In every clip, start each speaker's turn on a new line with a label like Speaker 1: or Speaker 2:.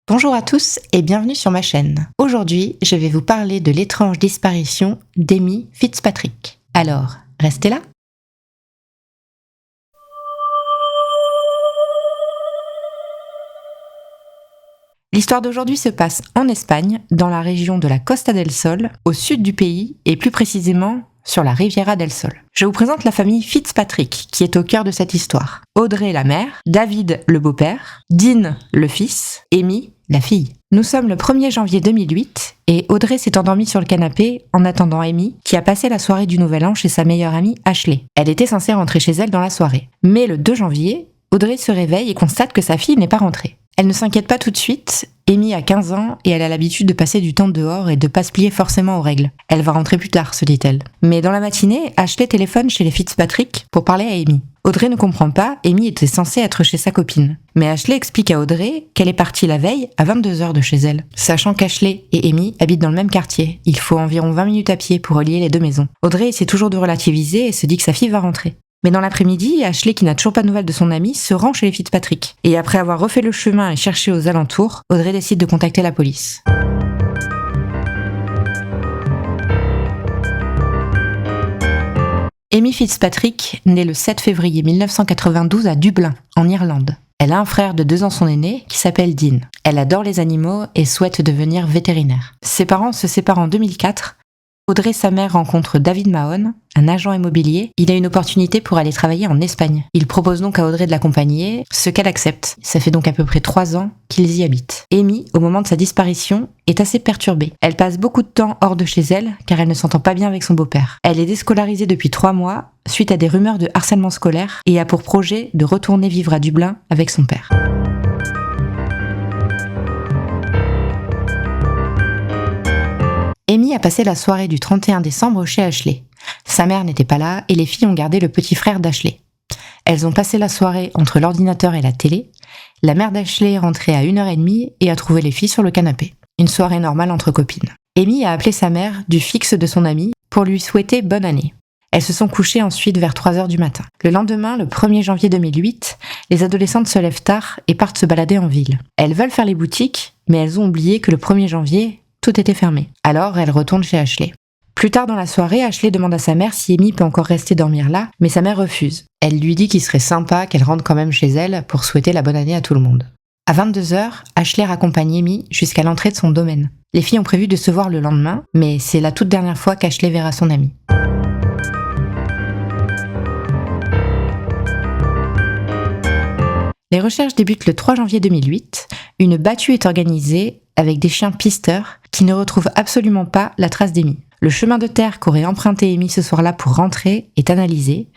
Speaker 1: Bonjour à tous et bienvenue sur ma chaîne. Aujourd'hui, je vais vous parler de l'étrange disparition d'Amy Fitzpatrick. Alors, restez là. L'histoire d'aujourd'hui se passe en Espagne, dans la région de la Costa del Sol, au sud du pays et plus précisément sur la Riviera del Sol. Je vous présente la famille Fitzpatrick qui est au cœur de cette histoire. Audrey la mère, David le beau-père, Dean le fils, Amy la fille. Nous sommes le 1er janvier 2008 et Audrey s'est endormie sur le canapé en attendant Amy qui a passé la soirée du Nouvel An chez sa meilleure amie Ashley. Elle était censée rentrer chez elle dans la soirée. Mais le 2 janvier, Audrey se réveille et constate que sa fille n'est pas rentrée. Elle ne s'inquiète pas tout de suite. Amy a 15 ans et elle a l'habitude de passer du temps dehors et de pas se plier forcément aux règles. Elle va rentrer plus tard, se dit-elle. Mais dans la matinée, Ashley téléphone chez les Fitzpatrick pour parler à Amy. Audrey ne comprend pas, Amy était censée être chez sa copine. Mais Ashley explique à Audrey qu'elle est partie la veille à 22h de chez elle. Sachant qu'Ashley et Amy habitent dans le même quartier, il faut environ 20 minutes à pied pour relier les deux maisons. Audrey essaie toujours de relativiser et se dit que sa fille va rentrer. Mais dans l'après-midi, Ashley, qui n'a toujours pas de nouvelles de son amie, se rend chez les Fitzpatrick. Et après avoir refait le chemin et cherché aux alentours, Audrey décide de contacter la police. Amy Fitzpatrick naît le 7 février 1992 à Dublin, en Irlande. Elle a un frère de 2 ans son aîné qui s'appelle Dean. Elle adore les animaux et souhaite devenir vétérinaire. Ses parents se séparent en 2004. Audrey, sa mère, rencontre David Mahon, un agent immobilier. Il a une opportunité pour aller travailler en Espagne. Il propose donc à Audrey de l'accompagner, ce qu'elle accepte. Ça fait donc à peu près 3 ans qu'ils y habitent. Amy, au moment de sa disparition, est assez perturbée. Elle passe beaucoup de temps hors de chez elle, car elle ne s'entend pas bien avec son beau-père. Elle est déscolarisée depuis 3 mois, suite à des rumeurs de harcèlement scolaire, et a pour projet de retourner vivre à Dublin avec son père. Amy a passé la soirée du 31 décembre chez Ashley. Sa mère n'était pas là et les filles ont gardé le petit frère d'Ashley. Elles ont passé la soirée entre l'ordinateur et la télé. La mère d'Ashley est rentrée à 1h30 et a trouvé les filles sur le canapé. Une soirée normale entre copines. Amy a appelé sa mère du fixe de son amie pour lui souhaiter bonne année. Elles se sont couchées ensuite vers 3h du matin. Le lendemain, le 1er janvier 2008, les adolescentes se lèvent tard et partent se balader en ville. Elles veulent faire les boutiques, mais elles ont oublié que le 1er janvier, tout était fermé. Alors, elle retourne chez Ashley. Plus tard dans la soirée, Ashley demande à sa mère si Amy peut encore rester dormir là, mais sa mère refuse. Elle lui dit qu'il serait sympa qu'elle rentre quand même chez elle pour souhaiter la bonne année à tout le monde. À 22h, Ashley raccompagne Amy jusqu'à l'entrée de son domaine. Les filles ont prévu de se voir le lendemain, mais c'est la toute dernière fois qu'Ashley verra son amie. Les recherches débutent le 3 janvier 2008. Une battue est organisée avec des chiens pisteurs qui ne retrouvent absolument pas la trace d'Amy. Le chemin de terre qu'aurait emprunté Amy ce soir-là pour rentrer est analysé.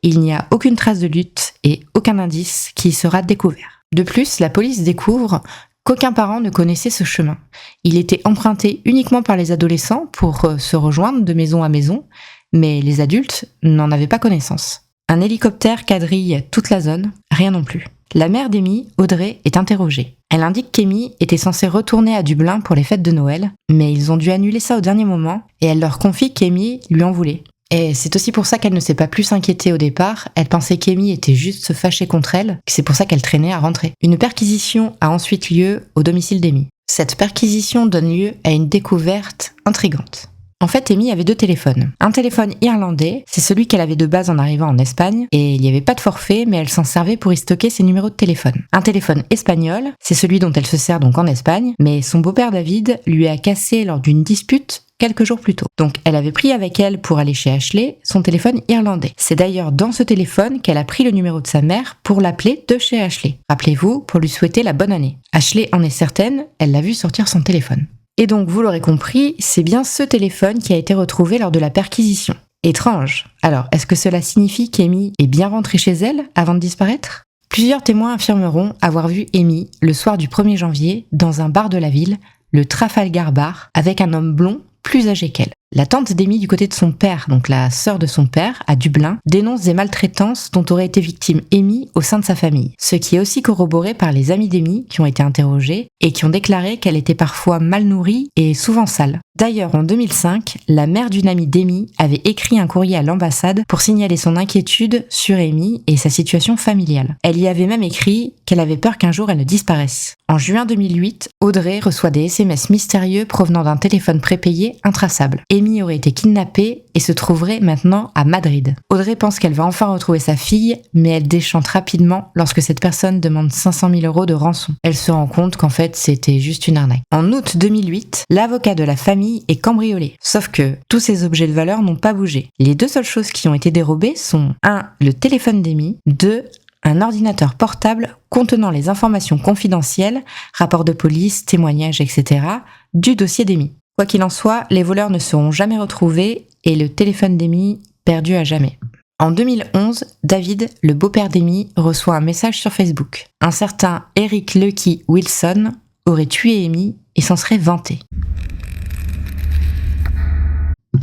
Speaker 1: Il n'y a aucune trace de lutte et aucun indice qui y sera découvert. De plus, la police découvre qu'aucun parent ne connaissait ce chemin. Il était emprunté uniquement par les adolescents pour se rejoindre de maison à maison, mais les adultes n'en avaient pas connaissance. Un hélicoptère quadrille toute la zone, rien non plus. La mère d'Amy, Audrey, est interrogée. Elle indique qu'Amy était censée retourner à Dublin pour les fêtes de Noël, mais ils ont dû annuler ça au dernier moment et elle leur confie qu'Amy lui en voulait. Et c'est aussi pour ça qu'elle ne s'est pas plus inquiétée au départ, elle pensait qu'Amy était juste se fâcher contre elle, que c'est pour ça qu'elle traînait à rentrer. Une perquisition a ensuite lieu au domicile d'Amy. Cette perquisition donne lieu à une découverte intrigante. En fait, Amy avait 2 téléphones. Un téléphone irlandais, c'est celui qu'elle avait de base en arrivant en Espagne, et il n'y avait pas de forfait, mais elle s'en servait pour y stocker ses numéros de téléphone. Un téléphone espagnol, c'est celui dont elle se sert donc en Espagne, mais son beau-père David lui a cassé lors d'une dispute quelques jours plus tôt. Donc elle avait pris avec elle pour aller chez Ashley son téléphone irlandais. C'est d'ailleurs dans ce téléphone qu'elle a pris le numéro de sa mère pour l'appeler de chez Ashley. Rappelez-vous, pour lui souhaiter la bonne année. Ashley en est certaine, elle l'a vu sortir son téléphone. Et donc, vous l'aurez compris, c'est bien ce téléphone qui a été retrouvé lors de la perquisition. Étrange. Alors, est-ce que cela signifie qu'Amy est bien rentrée chez elle avant de disparaître ? Plusieurs témoins affirmeront avoir vu Amy le soir du 1er janvier dans un bar de la ville, le Trafalgar Bar, avec un homme blond plus âgé qu'elle. La tante d'Amy du côté de son père, donc la sœur de son père, à Dublin, dénonce des maltraitances dont aurait été victime Amy au sein de sa famille. Ce qui est aussi corroboré par les amis d'Amy qui ont été interrogés et qui ont déclaré qu'elle était parfois mal nourrie et souvent sale. D'ailleurs, en 2005, la mère d'une amie d'Amy avait écrit un courrier à l'ambassade pour signaler son inquiétude sur Amy et sa situation familiale. Elle y avait même écrit qu'elle avait peur qu'un jour elle ne disparaisse. En juin 2008, Audrey reçoit des SMS mystérieux provenant d'un téléphone prépayé intraçable. Amy aurait été kidnappée et se trouverait maintenant à Madrid. Audrey pense qu'elle va enfin retrouver sa fille, mais elle déchante rapidement lorsque cette personne demande 500 000 € de rançon. Elle se rend compte qu'en fait c'était juste une arnaque. En août 2008, l'avocat de la famille est cambriolé. Sauf que tous ces objets de valeur n'ont pas bougé. Les deux seules choses qui ont été dérobées sont 1. Le téléphone d'Amy, 2. Un ordinateur portable contenant les informations confidentielles, rapports de police, témoignages, etc. du dossier d'Amy. Quoi qu'il en soit, les voleurs ne seront jamais retrouvés et le téléphone d'Amy perdu à jamais. En 2011, David, le beau-père d'Amy, reçoit un message sur Facebook. Un certain Eric Lucky Wilson aurait tué Amy et s'en serait vanté.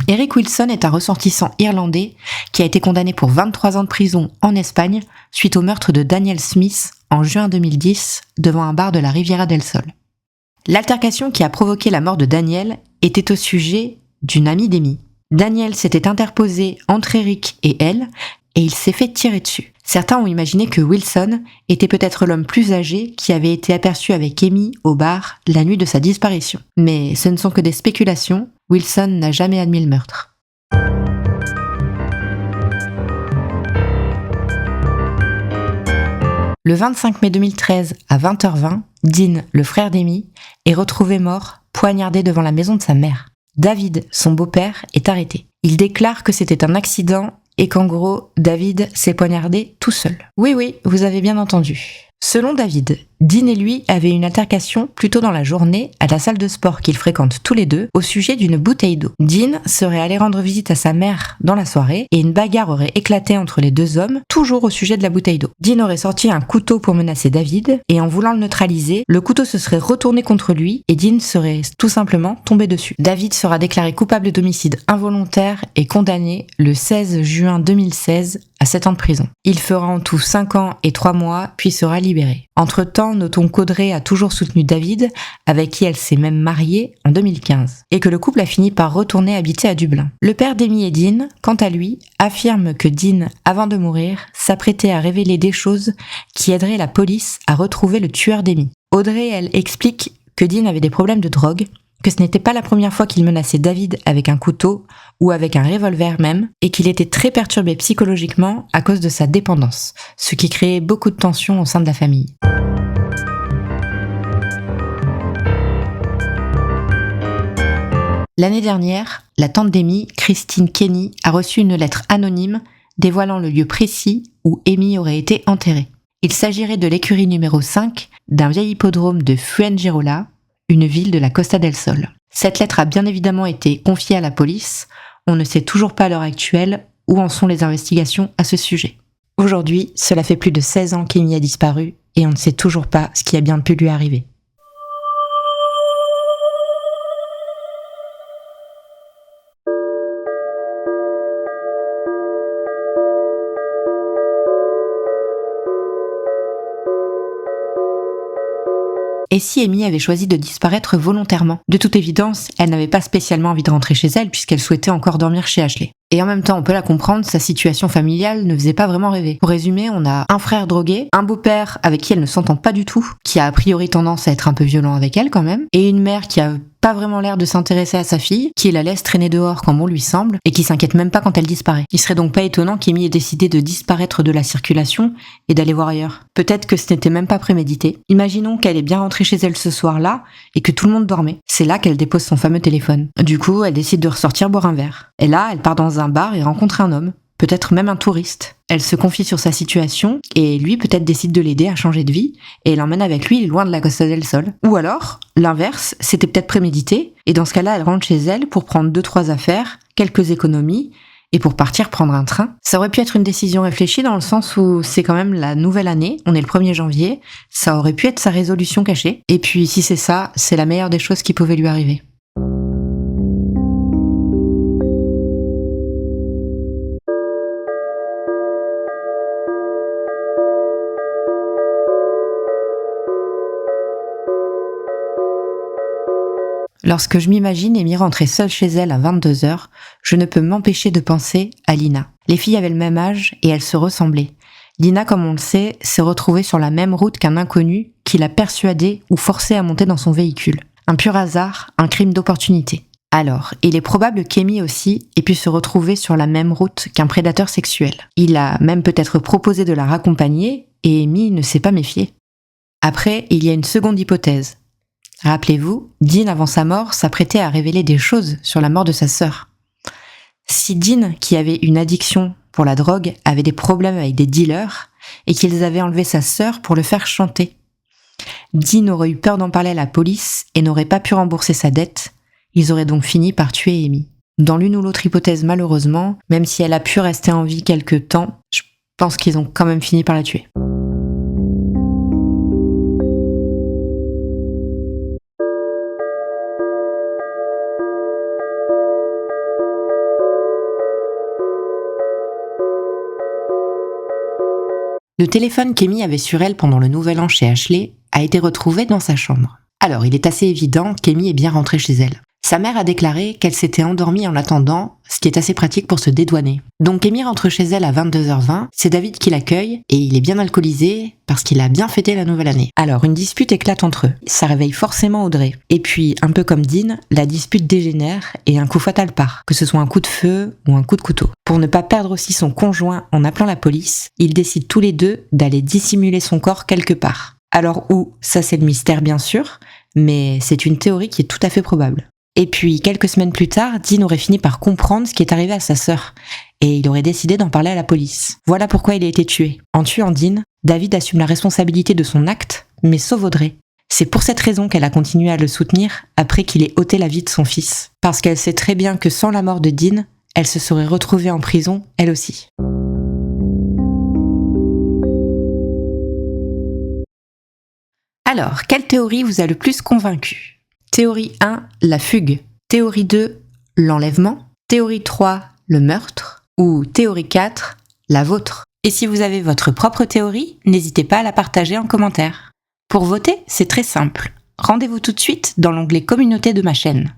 Speaker 1: Eric Wilson est un ressortissant irlandais qui a été condamné pour 23 ans de prison en Espagne suite au meurtre de Daniel Smith en juin 2010 devant un bar de la Riviera del Sol. L'altercation qui a provoqué la mort de Daniel était au sujet d'une amie d'Amy. Daniel s'était interposé entre Eric et elle et il s'est fait tirer dessus. Certains ont imaginé que Wilson était peut-être l'homme plus âgé qui avait été aperçu avec Amy au bar la nuit de sa disparition. Mais ce ne sont que des spéculations, Wilson n'a jamais admis le meurtre. Le 25 mai 2013 à 20h20, Dean, le frère d'Amy, est retrouvé mort, poignardé devant la maison de sa mère. David, son beau-père, est arrêté. Il déclare que c'était un accident et qu'en gros, David s'est poignardé tout seul. Oui, vous avez bien entendu. Selon David, Dean et lui avaient une altercation plus tôt dans la journée à la salle de sport qu'ils fréquentent tous les deux au sujet d'une bouteille d'eau. Dean serait allé rendre visite à sa mère dans la soirée et une bagarre aurait éclaté entre les deux hommes, toujours au sujet de la bouteille d'eau. Dean aurait sorti un couteau pour menacer David et en voulant le neutraliser, le couteau se serait retourné contre lui et Dean serait tout simplement tombé dessus. David sera déclaré coupable d'homicide involontaire et condamné le 16 juin 2016 à 7 ans de prison. Il fera en tout 5 ans et 3 mois, puis sera libéré. Entre-temps, notons qu'Audrey a toujours soutenu David, avec qui elle s'est même mariée en 2015, et que le couple a fini par retourner habiter à Dublin. Le père d'Amy et Dean, quant à lui, affirme que Dean, avant de mourir, s'apprêtait à révéler des choses qui aideraient la police à retrouver le tueur d'Amy. Audrey, elle, explique que Dean avait des problèmes de drogue, que ce n'était pas la première fois qu'il menaçait David avec un couteau ou avec un revolver même, et qu'il était très perturbé psychologiquement à cause de sa dépendance, ce qui créait beaucoup de tensions au sein de la famille. L'année dernière, la tante d'Amy, Christine Kenny, a reçu une lettre anonyme dévoilant le lieu précis où Amy aurait été enterrée. Il s'agirait de l'écurie numéro 5 d'un vieil hippodrome de Fuengirola, une ville de la Costa del Sol. Cette lettre a bien évidemment été confiée à la police. On ne sait toujours pas à l'heure actuelle où en sont les investigations à ce sujet. Aujourd'hui, cela fait plus de 16 ans qu'Amy a disparu et on ne sait toujours pas ce qui a bien pu lui arriver. Et si Amy avait choisi de disparaître volontairement? De toute évidence, elle n'avait pas spécialement envie de rentrer chez elle puisqu'elle souhaitait encore dormir chez Ashley. Et en même temps, on peut la comprendre, sa situation familiale ne faisait pas vraiment rêver. Pour résumer, on a un frère drogué, un beau-père avec qui elle ne s'entend pas du tout, qui a priori tendance à être un peu violent avec elle quand même, et une mère qui a pas vraiment l'air de s'intéresser à sa fille, qui la laisse traîner dehors quand bon lui semble, et qui s'inquiète même pas quand elle disparaît. Il serait donc pas étonnant qu'Amy ait décidé de disparaître de la circulation et d'aller voir ailleurs. Peut-être que ce n'était même pas prémédité. Imaginons qu'elle est bien rentrée chez elle ce soir-là, et que tout le monde dormait. C'est là qu'elle dépose son fameux téléphone. Du coup, elle décide de ressortir boire un verre. Et là, elle part dans un bar et rencontre un homme. Peut-être même un touriste. Elle se confie sur sa situation et lui peut-être décide de l'aider à changer de vie et l'emmène avec lui loin de la Costa del Sol. Ou alors, l'inverse, c'était peut-être prémédité et dans ce cas-là, elle rentre chez elle pour prendre 2-3 affaires, quelques économies et pour partir prendre un train. Ça aurait pu être une décision réfléchie dans le sens où c'est quand même la nouvelle année, on est le 1er janvier, ça aurait pu être sa résolution cachée. Et puis si c'est ça, c'est la meilleure des choses qui pouvaient lui arriver. Lorsque je m'imagine Amy rentrer seule chez elle à 22h, je ne peux m'empêcher de penser à Lina. Les filles avaient le même âge et elles se ressemblaient. Lina, comme on le sait, s'est retrouvée sur la même route qu'un inconnu qui l'a persuadée ou forcée à monter dans son véhicule. Un pur hasard, un crime d'opportunité. Alors, il est probable qu'Amy aussi ait pu se retrouver sur la même route qu'un prédateur sexuel. Il a même peut-être proposé de la raccompagner et Amy ne s'est pas méfiée. Après, il y a une seconde hypothèse. Rappelez-vous, Dean, avant sa mort, s'apprêtait à révéler des choses sur la mort de sa sœur. Si Dean, qui avait une addiction pour la drogue, avait des problèmes avec des dealers et qu'ils avaient enlevé sa sœur pour le faire chanter, Dean aurait eu peur d'en parler à la police et n'aurait pas pu rembourser sa dette. Ils auraient donc fini par tuer Amy. Dans l'une ou l'autre hypothèse, malheureusement, même si elle a pu rester en vie quelque temps, je pense qu'ils ont quand même fini par la tuer. Le téléphone qu'Amy avait sur elle pendant le nouvel an chez Ashley a été retrouvé dans sa chambre. Alors, il est assez évident qu'Amy est bien rentrée chez elle. Sa mère a déclaré qu'elle s'était endormie en attendant, ce qui est assez pratique pour se dédouaner. Donc Amy rentre chez elle à 22h20, c'est David qui l'accueille, et il est bien alcoolisé parce qu'il a bien fêté la nouvelle année. Alors, une dispute éclate entre eux. Ça réveille forcément Audrey. Et puis, un peu comme Dean, la dispute dégénère et un coup fatal part, que ce soit un coup de feu ou un coup de couteau. Pour ne pas perdre aussi son conjoint en appelant la police, ils décident tous les deux d'aller dissimuler son corps quelque part. Alors où, ça c'est le mystère bien sûr, mais c'est une théorie qui est tout à fait probable. Et puis, quelques semaines plus tard, Dean aurait fini par comprendre ce qui est arrivé à sa sœur, et il aurait décidé d'en parler à la police. Voilà pourquoi il a été tué. En tuant Dean, David assume la responsabilité de son acte, mais sauve Audrey. C'est pour cette raison qu'elle a continué à le soutenir après qu'il ait ôté la vie de son fils. Parce qu'elle sait très bien que sans la mort de Dean, elle se serait retrouvée en prison, elle aussi. Alors, quelle théorie vous a le plus convaincu ? Théorie 1, la fugue. Théorie 2, l'enlèvement. Théorie 3, le meurtre. Ou théorie 4, la vôtre. Et si vous avez votre propre théorie, n'hésitez pas à la partager en commentaire. Pour voter, c'est très simple. Rendez-vous tout de suite dans l'onglet communauté de ma chaîne.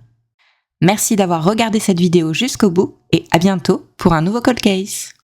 Speaker 1: Merci d'avoir regardé cette vidéo jusqu'au bout et à bientôt pour un nouveau Cold Case.